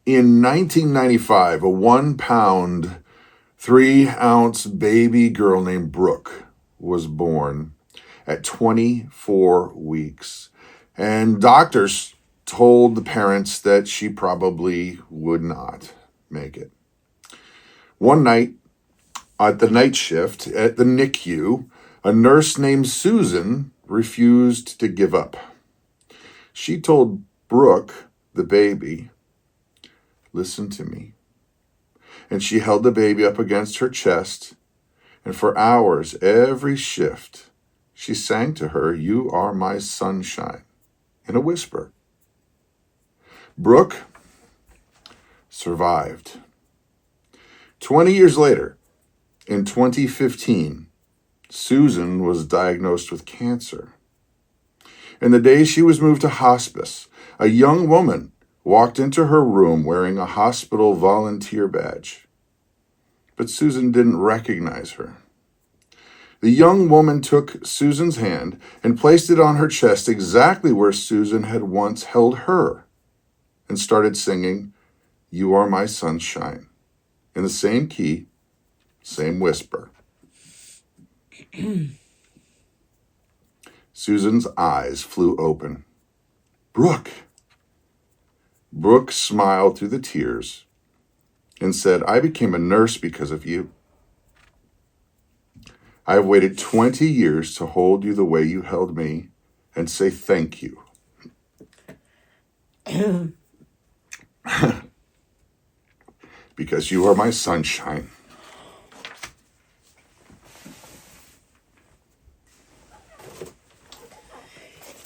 In 1995, a 1-pound, 3-ounce baby girl named Brooke was born at 24 weeks. And doctors told the parents that she probably would not make it. One night, at the night shift at the NICU, a nurse named Susan refused to give up. She told Brooke, the baby, "Listen to me." And she held the baby up against her chest, and for hours, every shift, she sang to her, "You are my sunshine," in a whisper. Brooke survived. 20 years later, in 2015, Susan was diagnosed with cancer. And the day she was moved to hospice, a young woman walked into her room wearing a hospital volunteer badge. But Susan didn't recognize her. The young woman took Susan's hand and placed it on her chest exactly where Susan had once held her and started singing, "You are my sunshine," in the same key, same whisper. Susan's eyes flew open. "Brooke." Brooke smiled through the tears and said, "I became a nurse because of you. I have waited 20 years to hold you the way you held me and say thank you." Because you are my sunshine.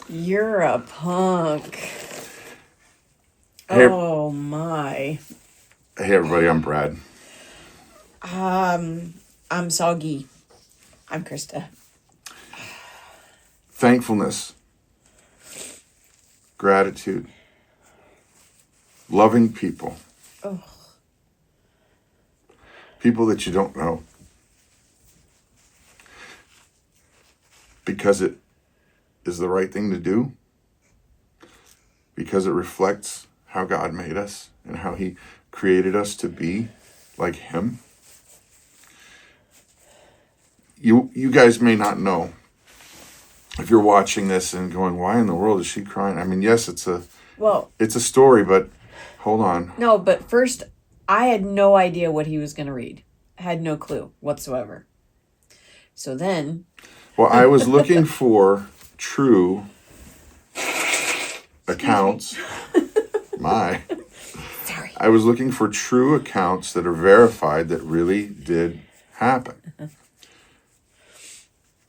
You're a punk. Hey, Oh my. hey everybody, I'm Brad. I'm Soggy. I'm Krista. Thankfulness, gratitude, loving people. Oh. People that you don't know. Because it is the right thing to do. Because it reflects how God made us and how He created us to be like Him. You guys may not know, if you're watching this and going, "Why in the world is she crying?" I mean, yes, it's a story, but hold on. No, but first, I had no idea what he was going to read. I had no clue whatsoever. So then... Well, I was looking for true accounts. Sorry. I was looking for true accounts that are verified that really did happen.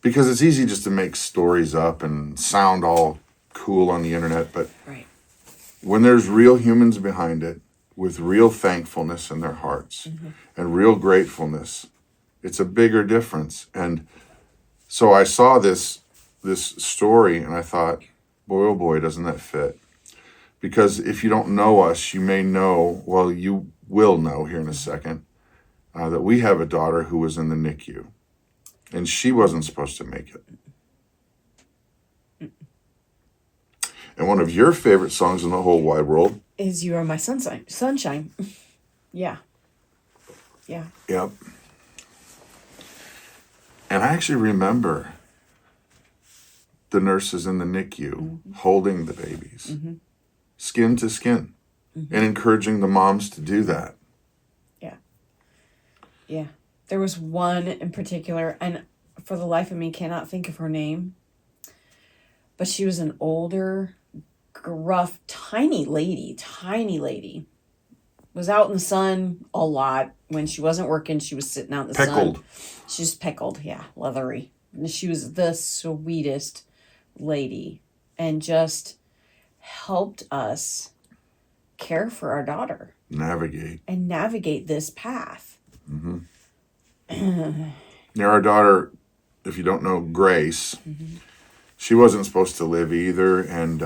Because it's easy just to make stories up and sound all cool on the internet, but Right. When there's real humans behind it, with real thankfulness in their hearts and real gratefulness, it's a bigger difference. And so I saw this story and I thought, boy, oh boy, doesn't that fit? Because if you don't know us, you may know, well, you will know here in a second, that we have a daughter who was in the NICU. And she wasn't supposed to make it. And one of your favorite songs in the whole wide world is "You Are My Sunshine." Yeah. Yeah. Yep. And I actually remember the nurses in the NICU holding the babies, skin to skin, and encouraging the moms to do that. Yeah. Yeah. There was one in particular, and for the life of me, cannot think of her name. But she was an older, gruff, tiny lady. Was out in the sun a lot. When she wasn't working, she was sitting out in the sun. She was pickled, yeah, leathery. And she was the sweetest lady and just helped us care for our daughter. Navigate this path. Mm-hmm. Now, our daughter, if you don't know, Grace, she wasn't supposed to live either, and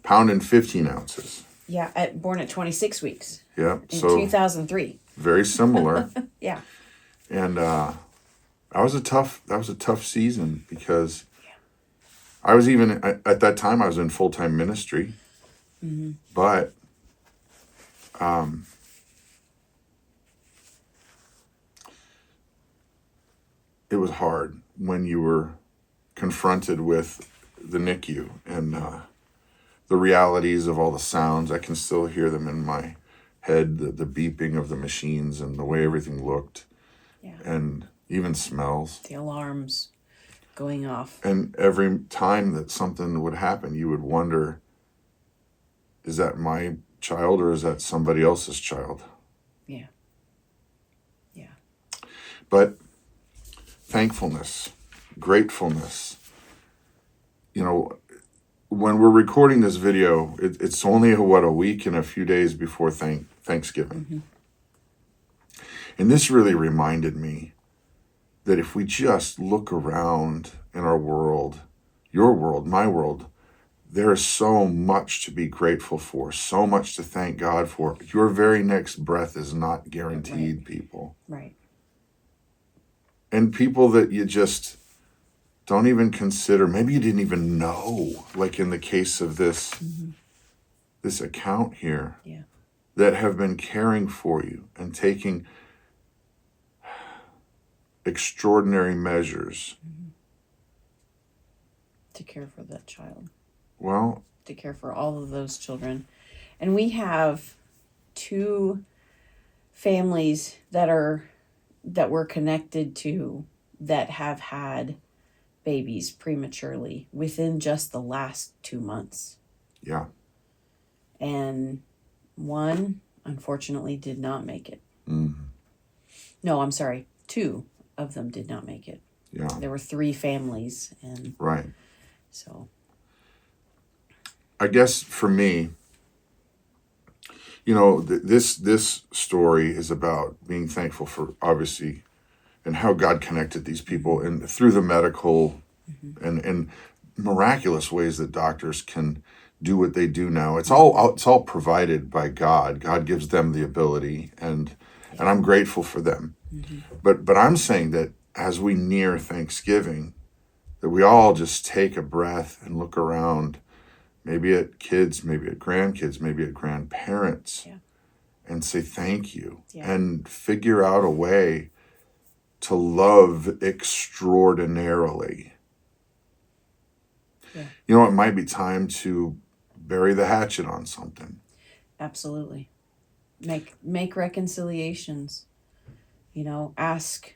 pound and 15 ounces. Yeah, born at 26 weeks. Yeah, in 2003. Very similar. Yeah. And that was a tough season because I was even at that time I was in full-time ministry, but it was hard when you were confronted with the NICU and the realities of all the sounds. I can still hear them in my head, the beeping of the machines and the way everything looked, and even smells. The alarms going off. And every time that something would happen, you would wonder, is that my child or is that somebody else's child? Yeah. Yeah. But thankfulness, gratefulness, you know, when we're recording this video, it's only a week and a few days before Thanksgiving. Mm-hmm. And this really reminded me that if we just look around in our world, your world, my world, there is so much to be grateful for, so much to thank God for. Your very next breath is not guaranteed, Right. people. Right. And people that you just don't even consider, maybe you didn't even know, like in the case of this this account here, that have been caring for you and taking extraordinary measures to care for that child. Well, to care for all of those children. And we have 2 families that we're connected to that have had babies prematurely within just the last 2 months. Yeah. And one, unfortunately, did not make it. Mm-hmm. No, I'm sorry. 2 of them did not make it. Yeah. There were 3 families. And right. So I guess for me, you know, this story is about being thankful for, obviously, and how God connected these people and through the medical and miraculous ways that doctors can do what they do now. It's all provided by God. God gives them the ability, and I'm grateful for them. But I'm saying that as we near Thanksgiving, that we all just take a breath and look around, maybe at kids, maybe at grandkids, maybe at grandparents, and say thank you, and figure out a way to love extraordinarily. You know, it might be time to bury the hatchet on something. Absolutely. Make reconciliations. You know, ask,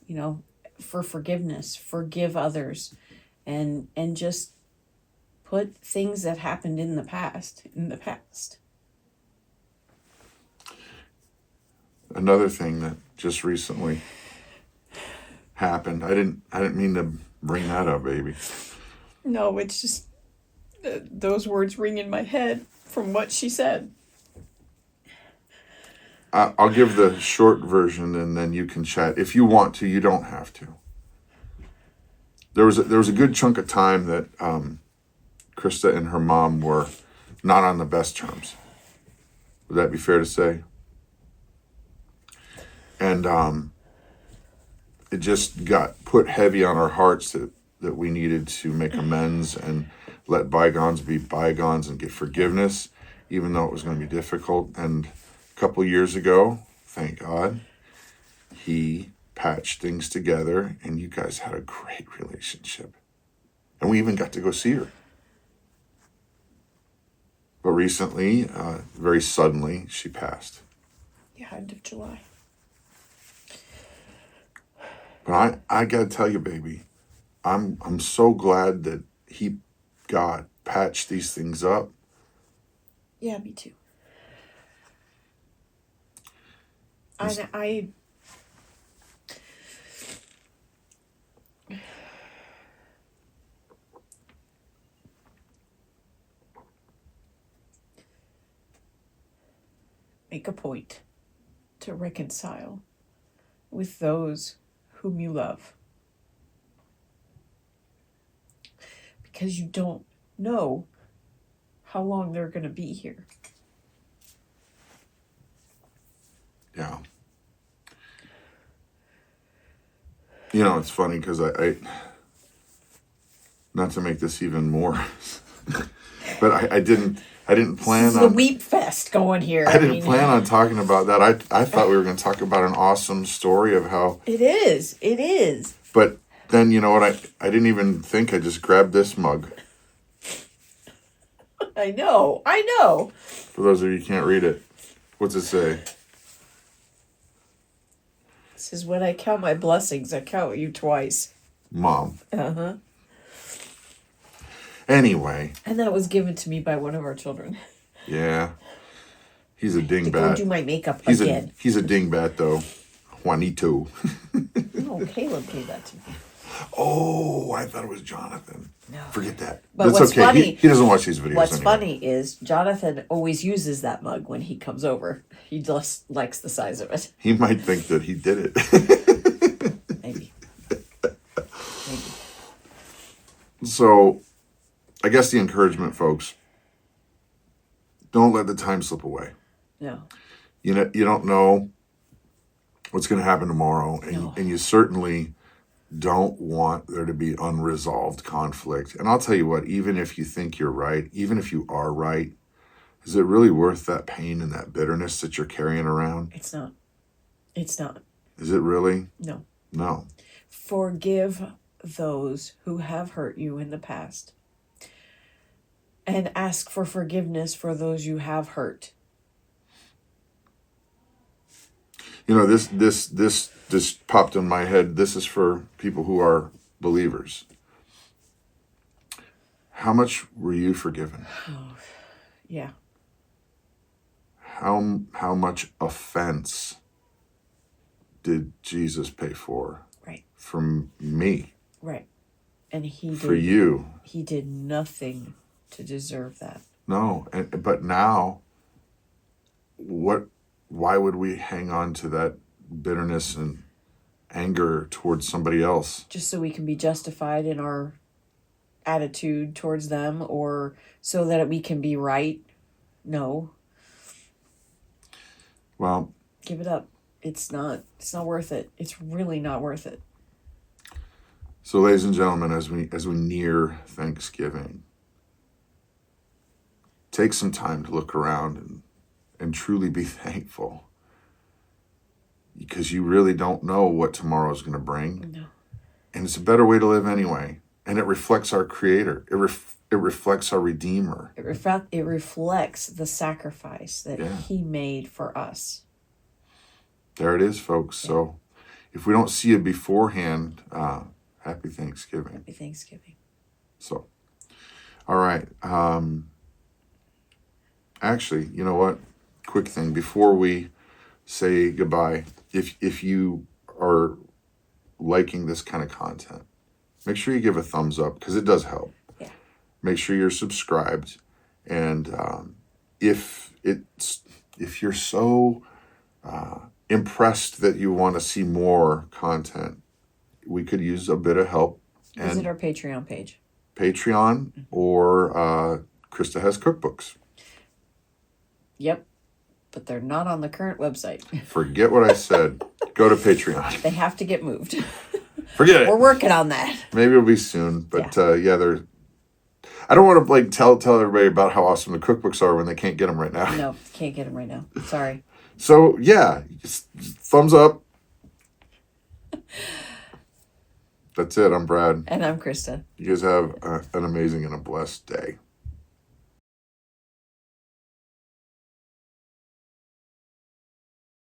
you know, for forgiveness, forgive others, and just put things that happened in the past. Another thing that just recently happened, I didn't mean to bring that up, baby. No, it's just those words ring in my head from what she said. I'll give the short version, and then you can chat if you want to. You don't have to. There was a good chunk of time that Christa and her mom were not on the best terms. Would that be fair to say? And it just got put heavy on our hearts that we needed to make amends and let bygones be bygones and get forgiveness, even though it was going to be difficult. And a couple years ago, thank God, he patched things together, and you guys had a great relationship. And we even got to go see her. But recently, very suddenly, she passed. Yeah, end of July. But I gotta tell you, baby, I'm so glad that God patched these things up. Yeah, me too. I make a point to reconcile with those whom you love. Because you don't know how long they're going to be here. Yeah. You know, it's funny because I not to make this even more, but I didn't I didn't plan This is the weep fest going here. I didn't plan on talking about that. I thought we were going to talk about an awesome story of how... It is. But then, you know what? I didn't even think. I just grabbed this mug. I know. For those of you who can't read it. What's it say? This is when I count my blessings. I count you twice. Mom. Uh-huh. Anyway. And that was given to me by one of our children. Yeah. He's a dingbat. To go do my makeup again. He's a dingbat, though. Juanito. No, Caleb gave that to me. Oh, I thought it was Jonathan. No. Forget that. But that's what's okay. Funny, he doesn't watch these videos What's anyway. funny is Jonathan always uses that mug when he comes over. He just likes the size of it. He might think that he did it. Maybe. So, I guess the encouragement, folks, don't let the time slip away. No. You don't know what's going to happen tomorrow, and you certainly don't want there to be unresolved conflict. And I'll tell you what, even if you think you're right, even if you are right, is it really worth that pain and that bitterness that you're carrying around? It's not. It's not. Is it really? No. No. Forgive those who have hurt you in the past. And ask for forgiveness for those you have hurt. You know, this popped in my head. This is for people who are believers. How much were you forgiven? Oh, yeah. How much offense did Jesus pay for? Right. From me. Right. And for you. He did nothing to deserve that. No, but now, why would we hang on to that bitterness and anger towards somebody else? Just so we can be justified in our attitude towards them, or so that we can be right? No. Well, give it up. It's not worth it. It's really not worth it. So, ladies and gentlemen, as we near Thanksgiving, take some time to look around and truly be thankful, because you really don't know what tomorrow is going to bring. No. And it's a better way to live anyway. And it reflects our Creator. It reflects our Redeemer. It reflects the sacrifice that He made for us. There it is, folks. Yeah. So if we don't see it beforehand, happy Thanksgiving. Happy Thanksgiving. So, all right. Actually, you know what? Quick thing before we say goodbye. If you are liking this kind of content, make sure you give a thumbs up, because it does help. Yeah. Make sure you're subscribed, and if you're so impressed that you want to see more content, we could use a bit of help. Visit our Patreon page. Patreon, or Christa has cookbooks. Yep. But they're not on the current website. Forget what I said. Go to Patreon. They have to get moved. Forget it. We're working on that. Maybe it'll be soon. But they're... I don't want to tell everybody about how awesome the cookbooks are when they can't get them right now. No, can't get them right now. Sorry. So, just thumbs up. That's it. I'm Brad. And I'm Christa. You guys have an amazing and a blessed day.